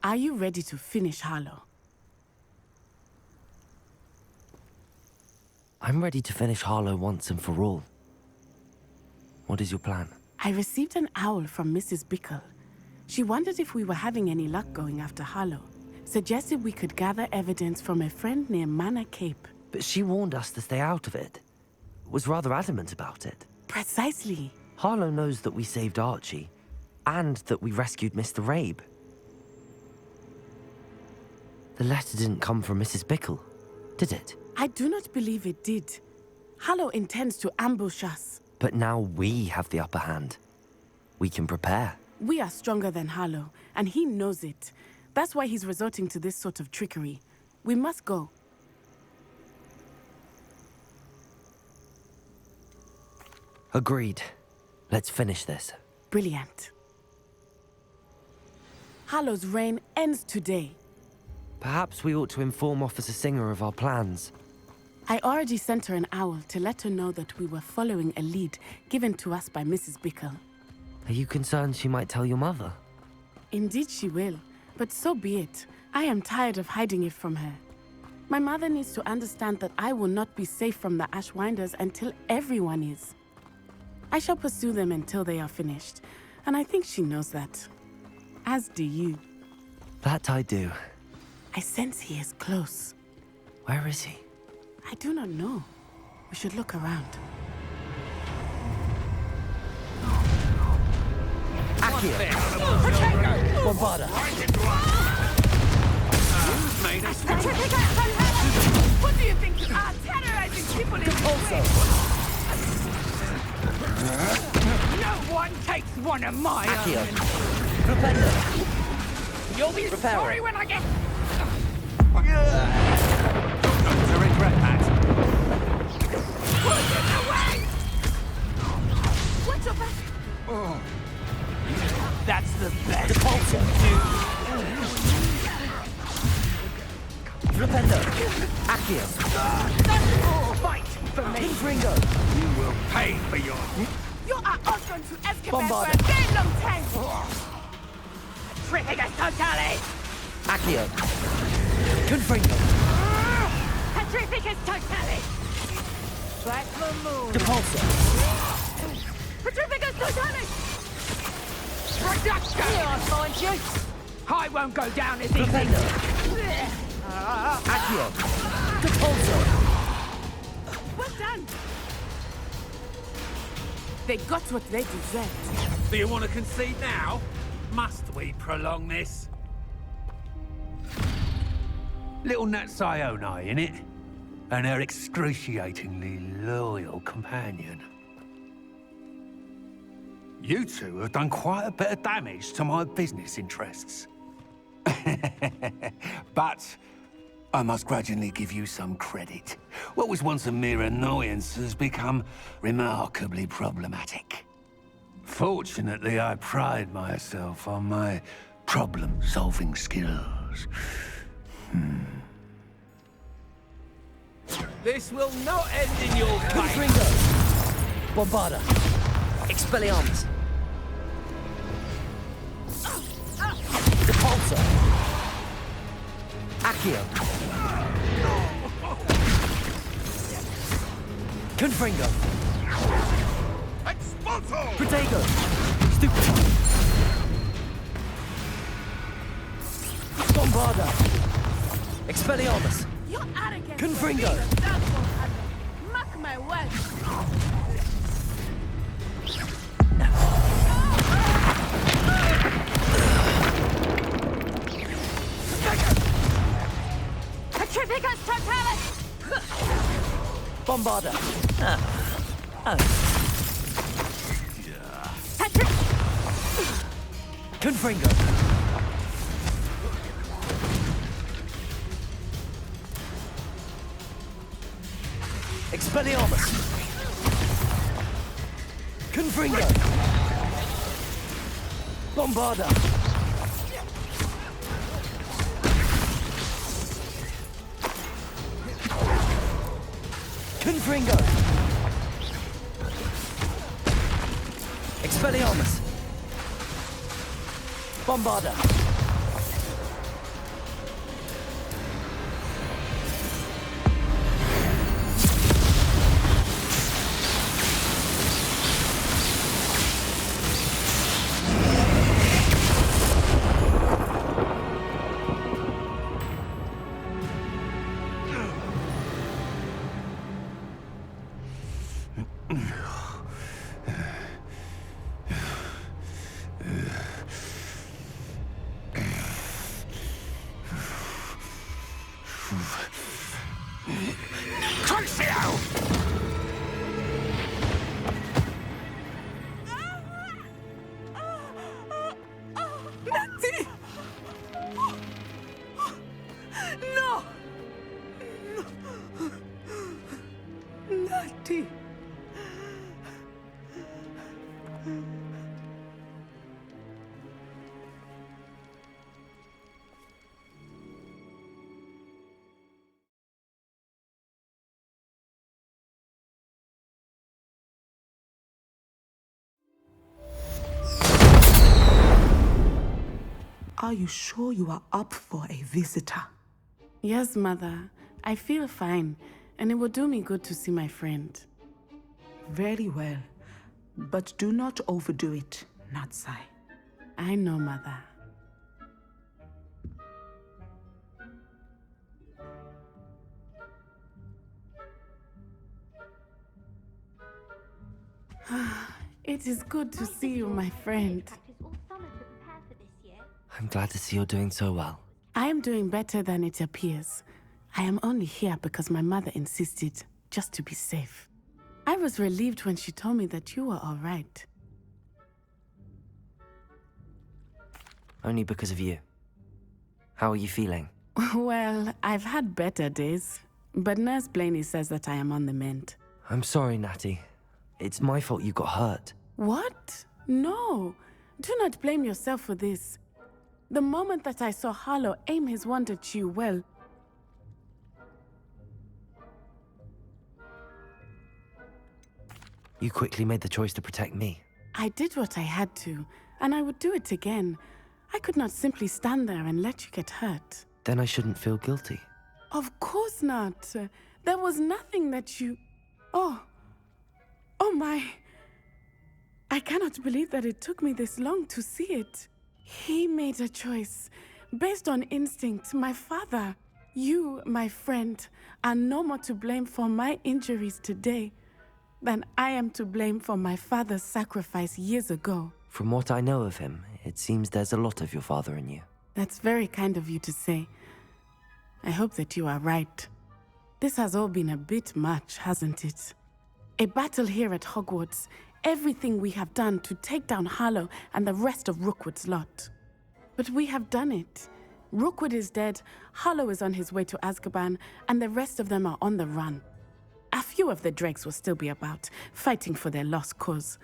Are you ready to finish Harlow? I'm ready to finish Harlow once and for all. What is your plan? I received an owl from Mrs. Bickle. She wondered if we were having any luck going after Harlow. Suggested we could gather evidence from a friend near Manor Cape. But she warned us to stay out of it. Was rather adamant about it. Precisely. Harlow knows that we saved Archie, and that we rescued Mr. Rabe. The letter didn't come from Mrs. Bickle, did it? I do not believe it did. Harlow intends to ambush us. But now we have the upper hand. We can prepare. We are stronger than Harlow, and he knows it. That's why he's resorting to this sort of trickery. We must go. Agreed. Let's finish this. Brilliant. Harlow's reign ends today. Perhaps we ought to inform Officer Singer of our plans. I already sent her an owl to let her know that we were following a lead given to us by Mrs. Bickle. Are you concerned she might tell your mother? Indeed she will, but so be it. I am tired of hiding it from her. My mother needs to understand that I will not be safe from the Ashwinders until everyone is. I shall pursue them until they are finished, and I think she knows that. As do you. That I do. I sense he is close. Where is he? I do not know. We should look around. Accio! Bombarda! What do you think you are, terrorizing people in Also! No one takes one of my Accio! own. Propender! You'll be Reparo. sorry when I get... To regret that. Push it away! Watch your back! That's the best. Depulso! Propender! Accio! Fight for me. Ringo! You will pay for your... You are all going to Azkaban Bombarda. for a very long time! Triffigus totale! Accio! Confringo! Triffigus totale! Black the moon! Depulso! Triffigus totale! Production! Here, I'll find you! I won't go down as easy! Propender! Accio! Depulso! Well done! They got what they deserved. Do you want to concede now? Must we prolong this? Little Nat Sione, innit? And her excruciatingly loyal companion. You two have done quite a bit of damage to my business interests. But I must grudgingly give you some credit. What was once a mere annoyance has become remarkably problematic. Fortunately, I pride myself on my problem-solving skills. This will not end in your fate! Confringo! Bombarda! Expelliarmus! Depulso! Accio! Confringo! Expulso! Protego! Stupefy! Bombarda! Expelliarmus! You're arrogant. Confringo! Mark my words. Triffigus totalis! Bombarda! Confringo! Expelliarmus! Confringo! Bombarda! Confringo! Expelliarmus! Bombarda! Are you sure you are up for a visitor? Yes, Mother. I feel fine, and it will do me good to see my friend. Very well. But do not overdo it, Natsai. I know, Mother. It is good to see you, my friend. I'm glad to see you're doing so well. I am doing better than it appears. I am only here because my mother insisted, just to be safe. I was relieved when she told me that you were all right. Only because of you. How are you feeling? Well, I've had better days, but Nurse Blaney says that I am on the mend. I'm sorry, Natty. It's my fault you got hurt. What? No. Do not blame yourself for this. The moment that I saw Harlow aim his wand at you, well... You quickly made the choice to protect me. I did what I had to, and I would do it again. I could not simply stand there and let you get hurt. Then I shouldn't feel guilty. Of course not. There was nothing that you... Oh my... I cannot believe that it took me this long to see it. He made a choice. Based on instinct, my father. You, my friend, are no more to blame for my injuries today than I am to blame for my father's sacrifice years ago. From what I know of him, it seems there's a lot of your father in you. That's very kind of you to say. I hope that you are right. This has all been a bit much, hasn't it? A battle here at Hogwarts. Everything we have done to take down Harlow and the rest of Rookwood's lot. But we have done it. Rookwood is dead, Harlow is on his way to Azkaban, and the rest of them are on the run. A few of the dregs will still be about, fighting for their lost cause.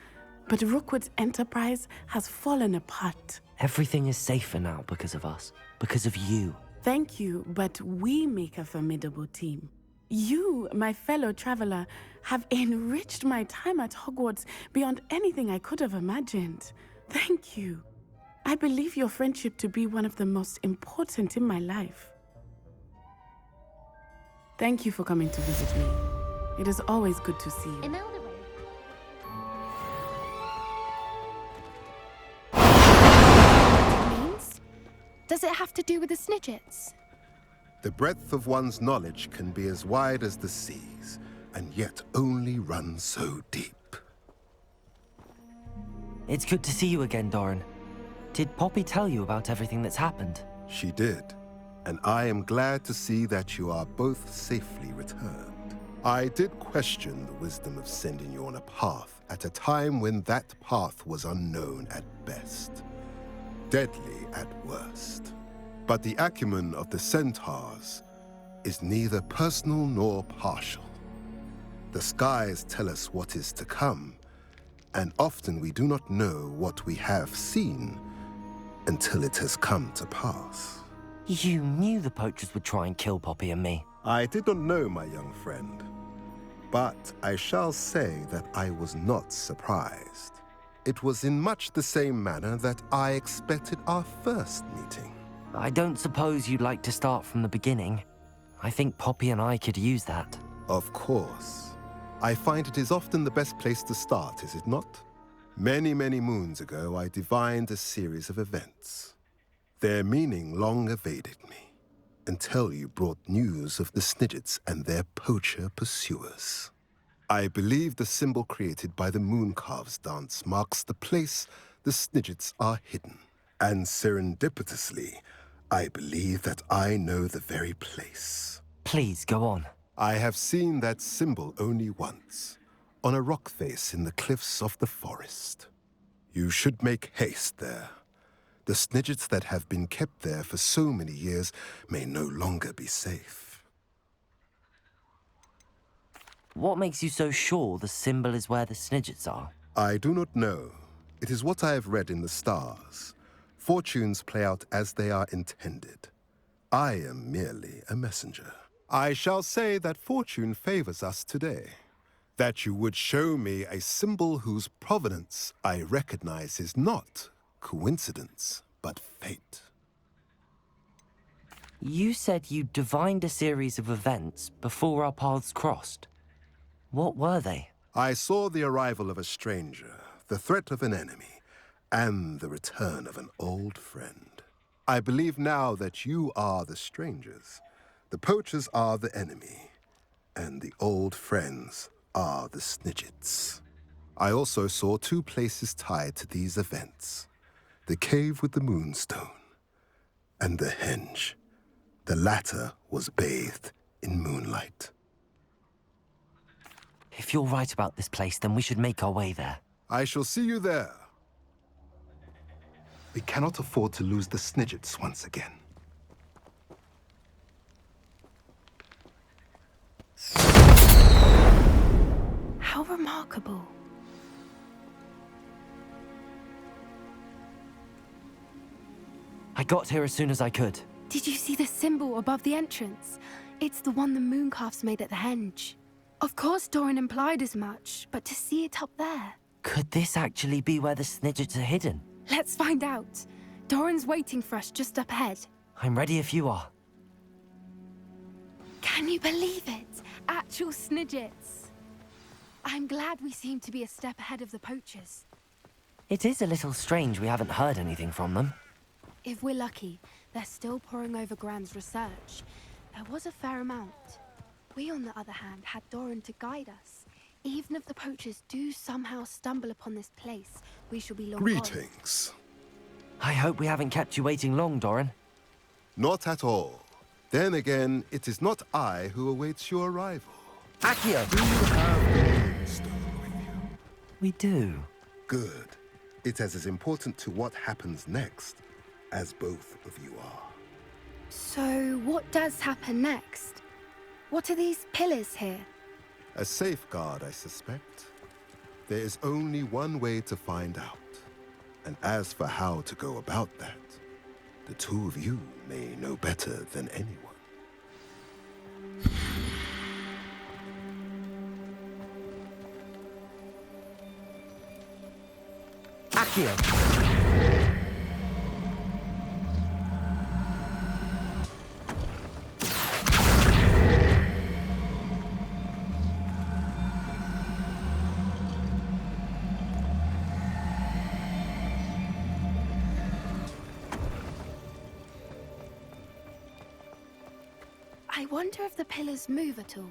But Rookwood's enterprise has fallen apart. Everything is safer now because of us. Because of you. Thank you, but we make a formidable team. You, my fellow traveler, have enriched my time at Hogwarts beyond anything I could have imagined. Thank you. I believe your friendship to be one of the most important in my life. Thank you for coming to visit me. It is always good to see you. Does it have to do with the Snidgets? The breadth of one's knowledge can be as wide as the seas, and yet only run so deep. It's good to see you again, Doran. Did Poppy tell you about everything that's happened? She did, and I am glad to see that you are both safely returned. I did question the wisdom of sending you on a path at a time when that path was unknown at best, deadly at worst. But the acumen of the centaurs is neither personal nor partial. The skies tell us what is to come, and often we do not know what we have seen until it has come to pass. You knew the poachers would try and kill Poppy and me. I did not know, my young friend, but I shall say that I was not surprised. It was in much the same manner that I expected our first meeting. I don't suppose you'd like to start from the beginning. I think Poppy and I could use that. Of course. I find it is often the best place to start, is it not? Many, many moons ago, I divined a series of events. Their meaning long evaded me, until you brought news of the Snidgets and their poacher pursuers. I believe the symbol created by the Mooncalves dance marks the place the Snidgets are hidden. And serendipitously, I believe that I know the very place. Please, go on. I have seen that symbol only once, on a rock face in the cliffs of the forest. You should make haste there. The Snidgets that have been kept there for so many years may no longer be safe. What makes you so sure the symbol is where the Snidgets are? I do not know. It is what I have read in the stars. Fortunes play out as they are intended. I am merely a messenger. I shall say that fortune favors us today. That you would show me a symbol whose provenance I recognize is not coincidence, but fate. You said you divined a series of events before our paths crossed. What were they? I saw the arrival of a stranger, the threat of an enemy, and the return of an old friend. I believe now that you are the strangers, the poachers are the enemy, and the old friends are the Snidgets. I also saw two places tied to these events: the cave with the moonstone and the henge. The latter was bathed in moonlight. If you're right about this place, then we should make our way there. I shall see you there. We cannot afford to lose the Snidgets once again. How remarkable. I got here as soon as I could. Did you see the symbol above the entrance? It's the one the mooncalfs made at the henge. Of course Doran implied as much, but to see it up there... Could this actually be where the Snidgets are hidden? Let's find out. Doran's waiting for us just up ahead. I'm ready if you are. Can you believe it? Actual Snidgets. I'm glad we seem to be a step ahead of the poachers. It is a little strange we haven't heard anything from them. If we're lucky, they're still poring over Gran's research. There was a fair amount. We, on the other hand, had Doran to guide us. Even if the poachers do somehow stumble upon this place, we shall be long gone. Greetings. I hope we haven't kept you waiting long, Doran. Not at all. Then again, it is not I who awaits your arrival. Accio! Do you have the moonstone with you? We do. Good. It is as important to what happens next as both of you are. So, what does happen next? What are these pillars here? A safeguard, I suspect. There is only one way to find out. And as for how to go about that, the two of you may know better than anyone. Accio! I wonder if the pillars move at all.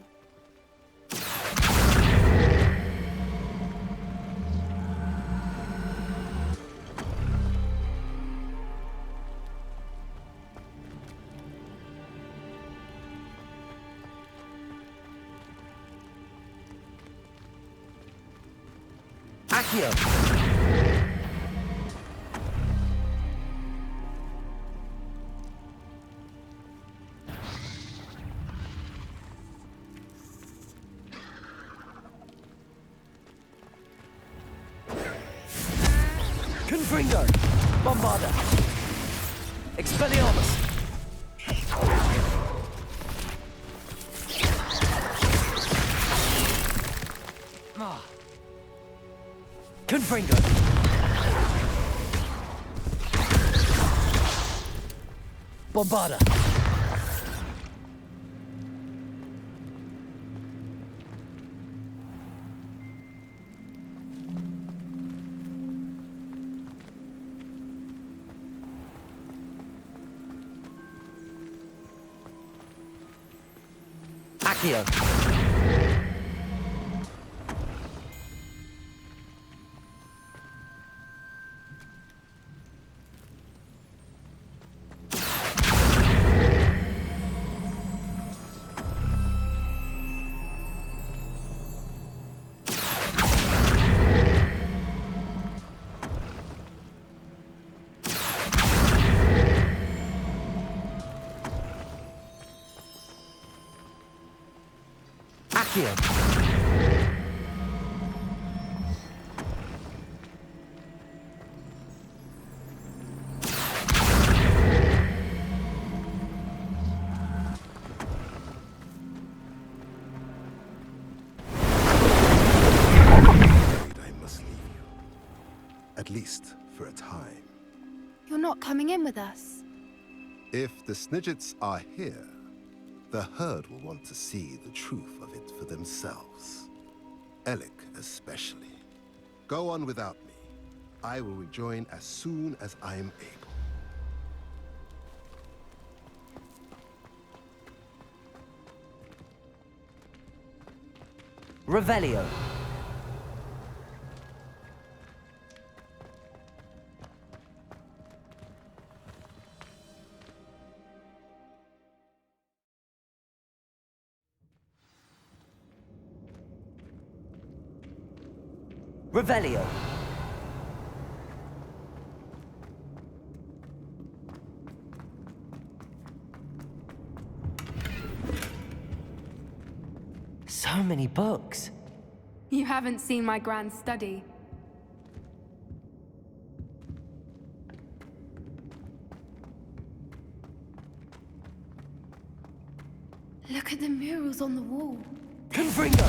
Accio! Confringo! Bombarda! Expelliarmus! Confringo! Bombarda! Accio! Accio! I must leave you. At least for a time. You're not coming in with us. If the Snidgets are here, the herd will want to see the truth of it for themselves. Alec especially. Go on without me. I will rejoin as soon as I am able. Revelio. Revelio. So many books. You haven't seen my grand study. Look at the murals on the wall. Confringo!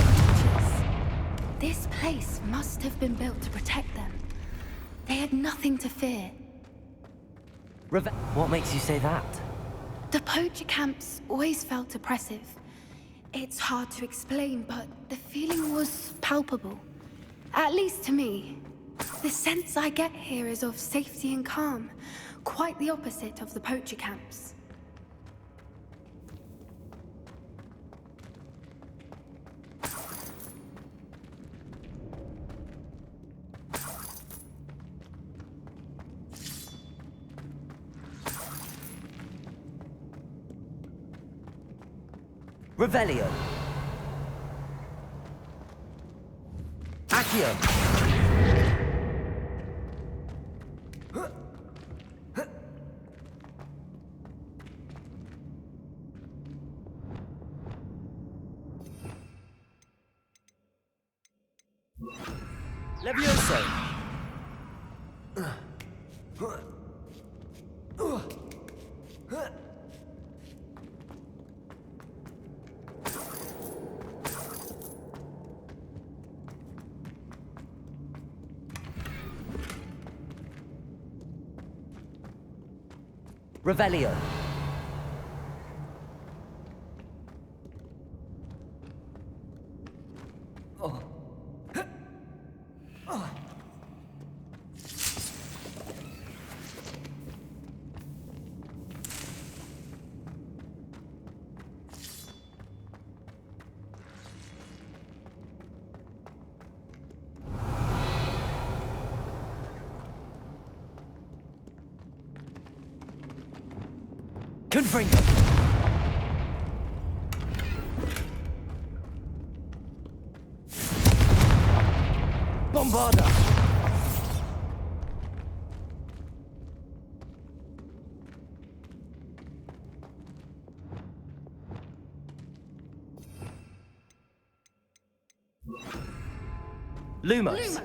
This place must have been built to protect them. They had nothing to fear. What makes you say that? The poacher camps always felt oppressive. It's hard to explain, but the feeling was palpable. At least to me. The sense I get here is of safety and calm. Quite the opposite of the poacher camps. Revelio. Accio. Levioso. Revelio. Confringo. Bombarda. Lumos.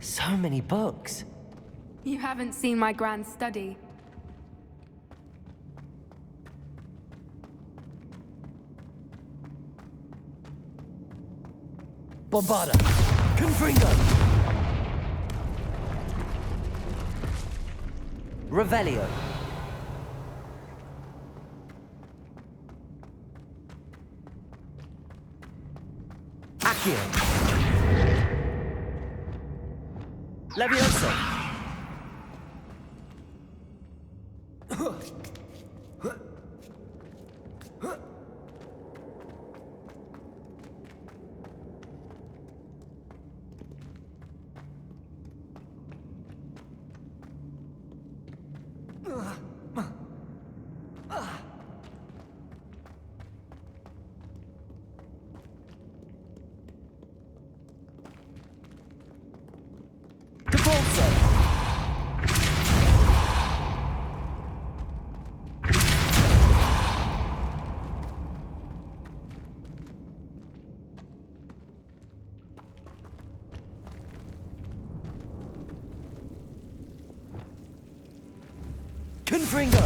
So many books. You haven't seen my grand study. Bombarda. Confringo. Revelio. Accio. Levioso. Confringo!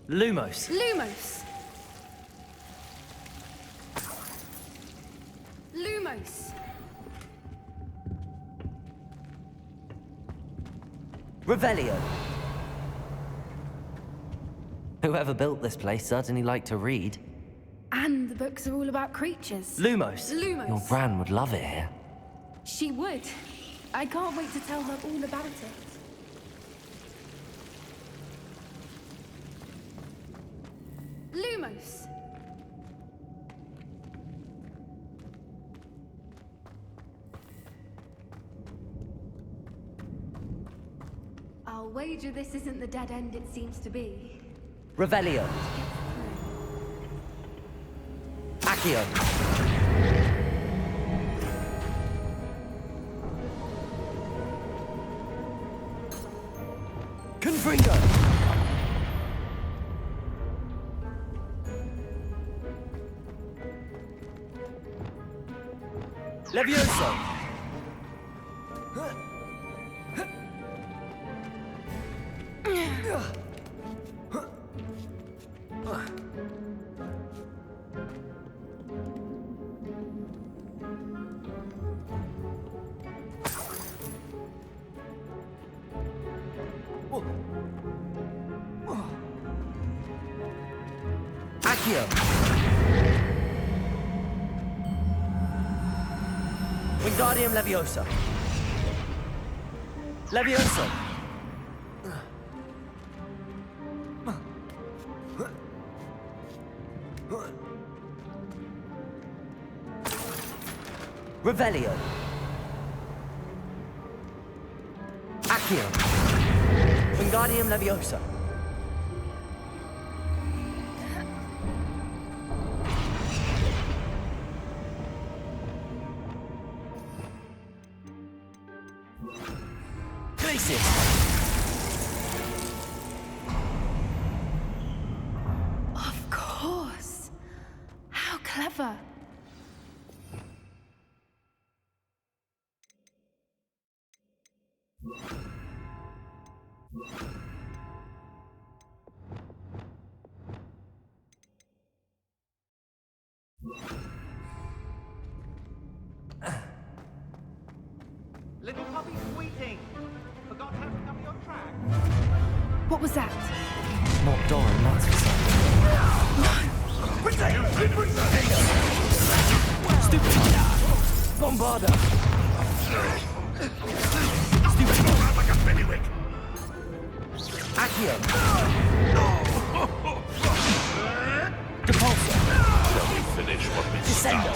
Lumos. Lumos! Lumos! Revelio. Whoever built this place certainly liked to read. And the books are all about creatures. Lumos. Lumos. Your Gran would love it here. She would. I can't wait to tell her all about it. Lumos! I'll wager this isn't the dead end it seems to be. Revelio. Accio. Confringo. Levioso. Accio. Wingardium Leviosa. Levioso. Revelio. Accio. Wingardium Leviosa. Of course. How clever. Little puppy's squeaking. Forgot how to cover your track. What was that? Not Doran, that's for certain. Stupid. Bombarda. Stupid. Like a bailiwick. Accio. Depulso. Shall we finish what we Descendo.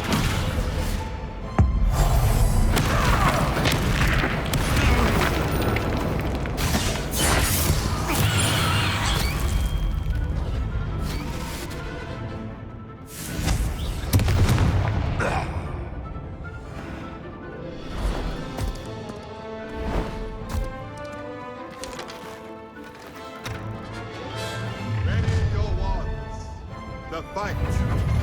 Ready your wands. The fight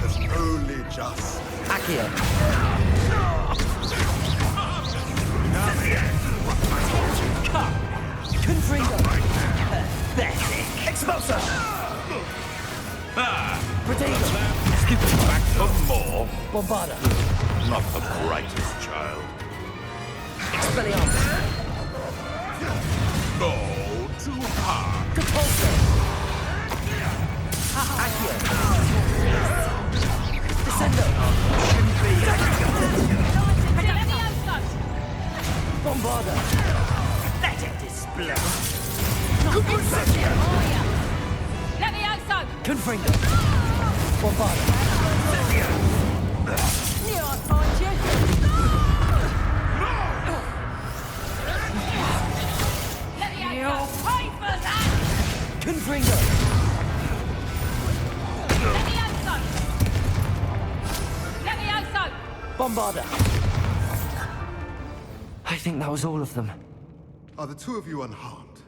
is only just. Accio. Confringo. Pathetic. Expulsor. Protego. Stupid. back for more. Bombarda. Not the brightest child. Expelliarmus. No, too hard. Depulso. Accio. Descendo. Bombarda. Let it explode. Levioso! Confringo. Bombarda. Knew I'd find you. Levioso! Pay for that! Confringo. Levioso! Levioso! Bombarda. I think that was all of them. Are the two of you unharmed?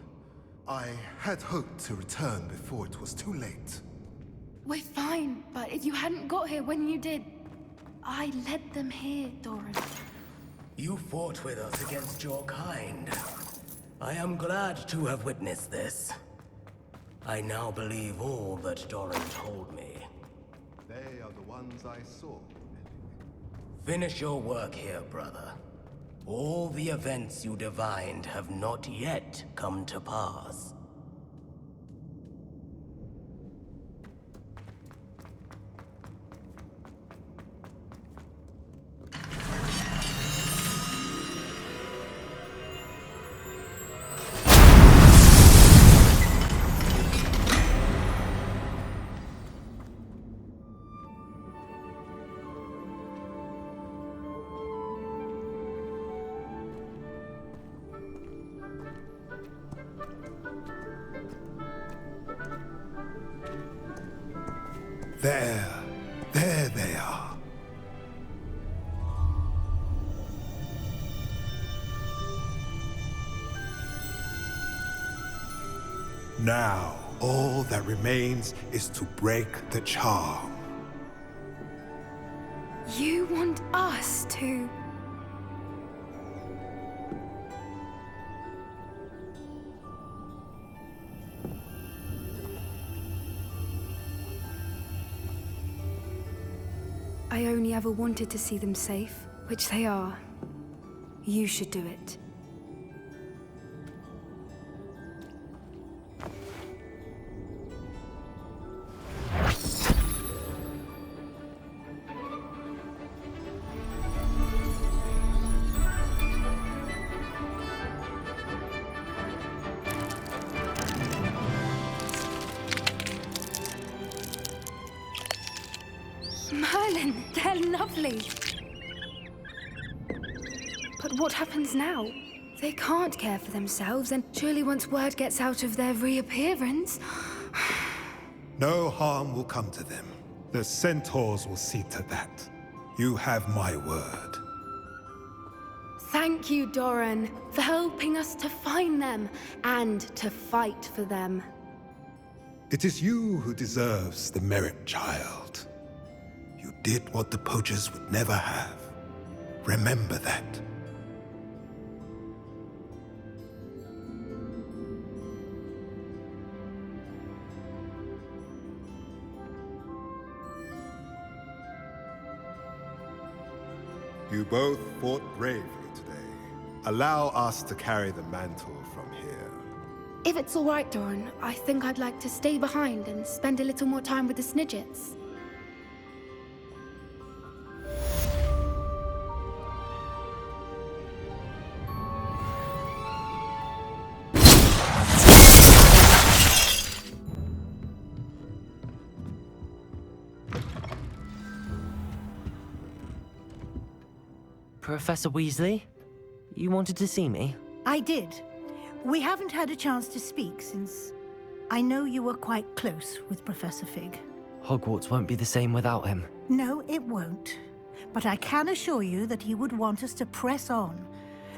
I had hoped to return before it was too late. We're fine, but if you hadn't got here when you did, I led them here, Doran. You fought with us against your kind. I am glad to have witnessed this. I now believe all that Doran told me. They are the ones I saw. Finish your work here, brother. All the events you divined have not yet come to pass. There they are. Now, all that remains is to break the charm. You want us to... I only ever wanted to see them safe, which they are. You should do it. Merlin, they're lovely. But what happens now? They can't care for themselves, and surely once word gets out of their reappearance... No harm will come to them. The centaurs will see to that. You have my word. Thank you, Doran, for helping us to find them and to fight for them. It is you who deserves the merit, child. You did what the poachers would never have. Remember that. You both fought bravely today. Allow us to carry the mantle from here. If it's all right, Doran, I think I'd like to stay behind and spend a little more time with the Snidgets. Professor Weasley? You wanted to see me? I did. We haven't had a chance to speak since I know you were quite close with Professor Fig. Hogwarts won't be the same without him. No, it won't. But I can assure you that he would want us to press on,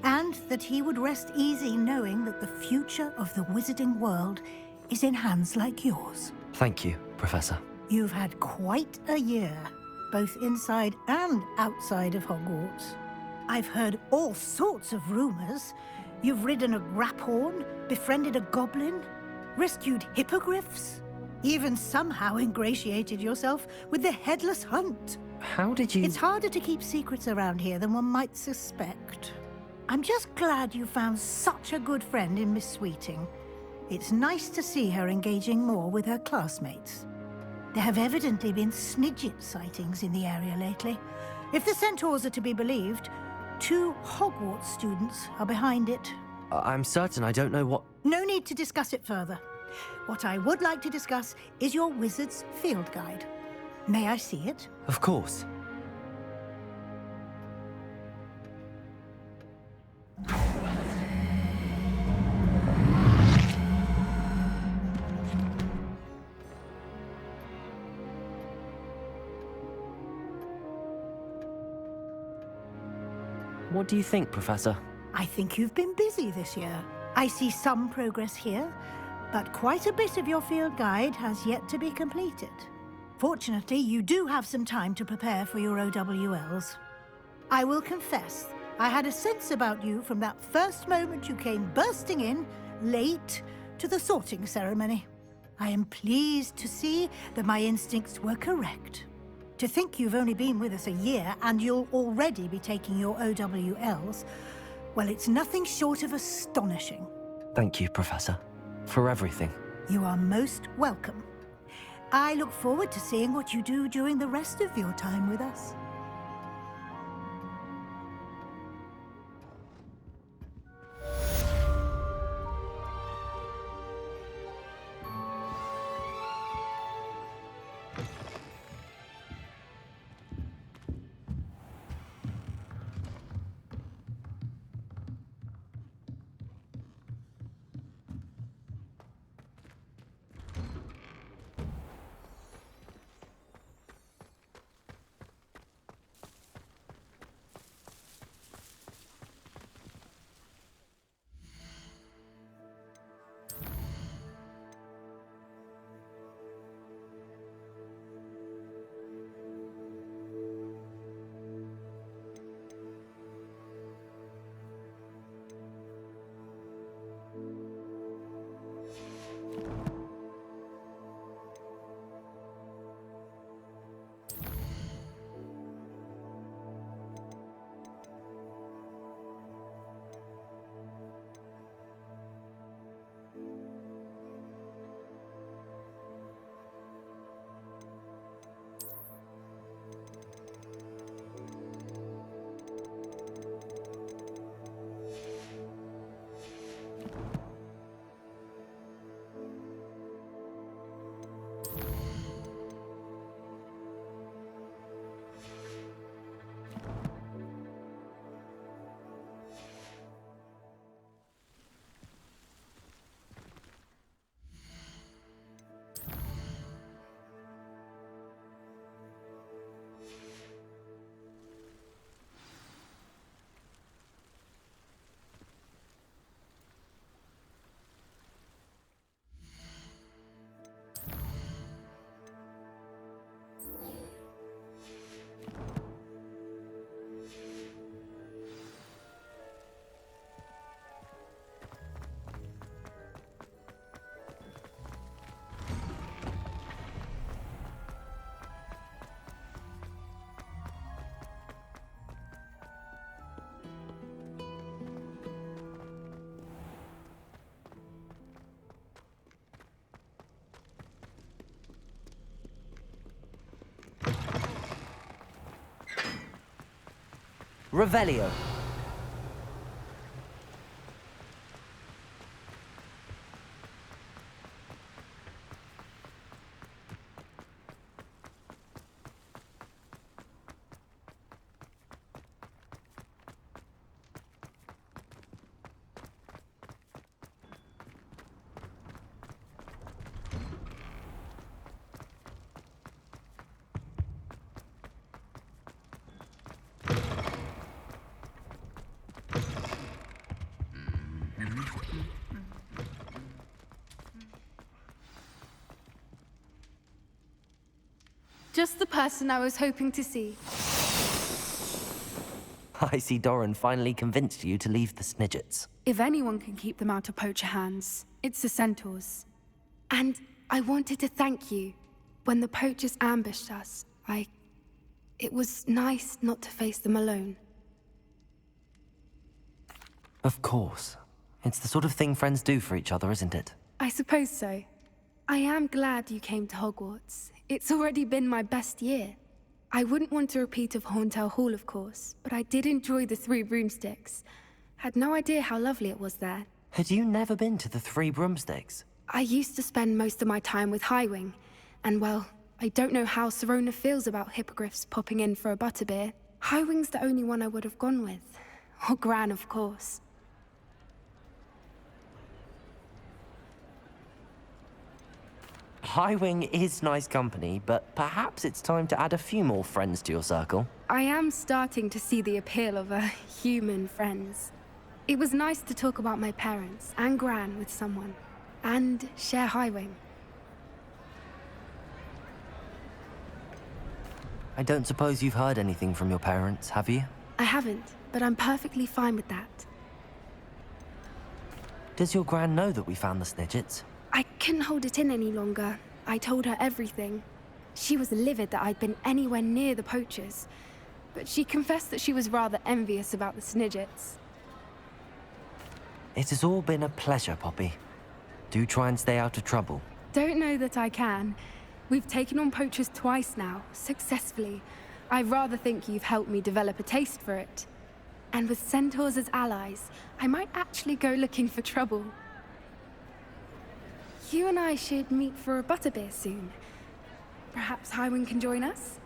and that he would rest easy knowing that the future of the wizarding world is in hands like yours. Thank you, Professor. You've had quite a year, both inside and outside of Hogwarts. I've heard all sorts of rumors. You've ridden a graphorn, befriended a goblin, rescued hippogriffs, even somehow ingratiated yourself with the Headless Hunt. How did you... It's harder to keep secrets around here than one might suspect. I'm just glad you found such a good friend in Miss Sweeting. It's nice to see her engaging more with her classmates. There have evidently been Snidget sightings in the area lately. If the centaurs are to be believed, 2 Hogwarts students are behind it. I'm certain I don't know what... No need to discuss it further. What I would like to discuss is your wizard's field guide. May I see it? Of course. What do you think, Professor? I think you've been busy this year. I see some progress here, but quite a bit of your field guide has yet to be completed. Fortunately, you do have some time to prepare for your OWLs. I will confess, I had a sense about you from that first moment you came bursting in, late, to the sorting ceremony. I am pleased to see that my instincts were correct. To think you've only been with us a year and you'll already be taking your OWLs, well, it's nothing short of astonishing. Thank you, Professor, for everything. You are most welcome. I look forward to seeing what you do during the rest of your time with us. Revelio. Just the person I was hoping to see. I see Doran finally convinced you to leave the Snidgets. If anyone can keep them out of poacher hands, it's the centaurs. And I wanted to thank you. When the poachers ambushed us, it was nice not to face them alone. Of course. It's the sort of thing friends do for each other, isn't it? I suppose so. I am glad you came to Hogwarts. It's already been my best year. I wouldn't want a repeat of Hauntel Hall, of course, but I did enjoy the Three Broomsticks. Had no idea how lovely it was there. Had you never been to the Three Broomsticks? I used to spend most of my time with Highwing, and well, I don't know how Serona feels about hippogriffs popping in for a butterbeer. Highwing's the only one I would have gone with. Or Gran, of course. Highwing is nice company, but perhaps it's time to add a few more friends to your circle. I am starting to see the appeal of human friends. It was nice to talk about my parents and Gran with someone. And share Highwing. I don't suppose you've heard anything from your parents, have you? I haven't, but I'm perfectly fine with that. Does your gran know that we found the Snidgets? I couldn't hold it in any longer. I told her everything. She was livid that I'd been anywhere near the poachers, but she confessed that she was rather envious about the Snidgets. It has all been a pleasure, Poppy. Do try and stay out of trouble. Don't know that I can. We've taken on poachers twice now, successfully. I rather think you've helped me develop a taste for it. And with centaurs as allies, I might actually go looking for trouble. You and I should meet for a butterbeer soon. Perhaps Highwing can join us?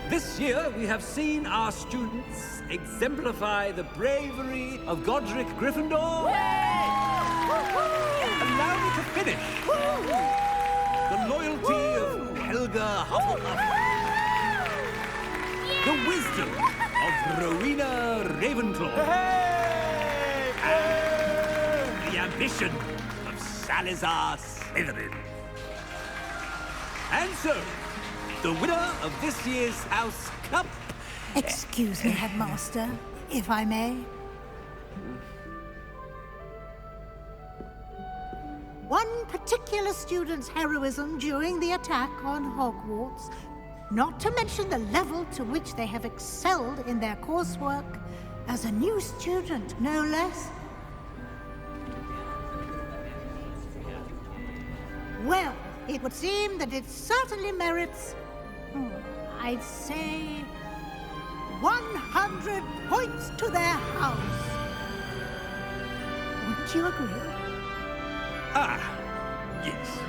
This year, we have seen our students exemplify the bravery of Godric Gryffindor. Allow me to finish. The loyalty of Helga Hufflepuff. The wisdom of Rowena Ravenclaw. And the ambition of Salazar Slytherin. And so, the winner of this year's House Cup... Excuse me, Headmaster, if I may. One particular student's heroism during the attack on Hogwarts, not to mention the level to which they have excelled in their coursework, as a new student, no less. Well, it would seem that it certainly merits... I'd say 100 points to their house. Would you agree? Ah, yes.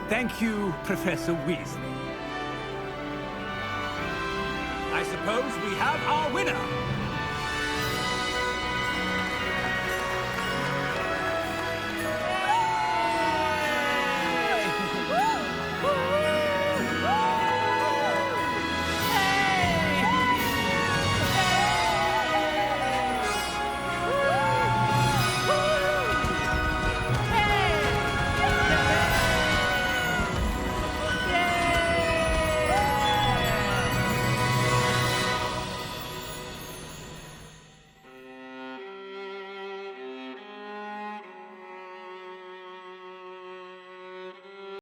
Thank you, Professor Weasley. I suppose we have our winner.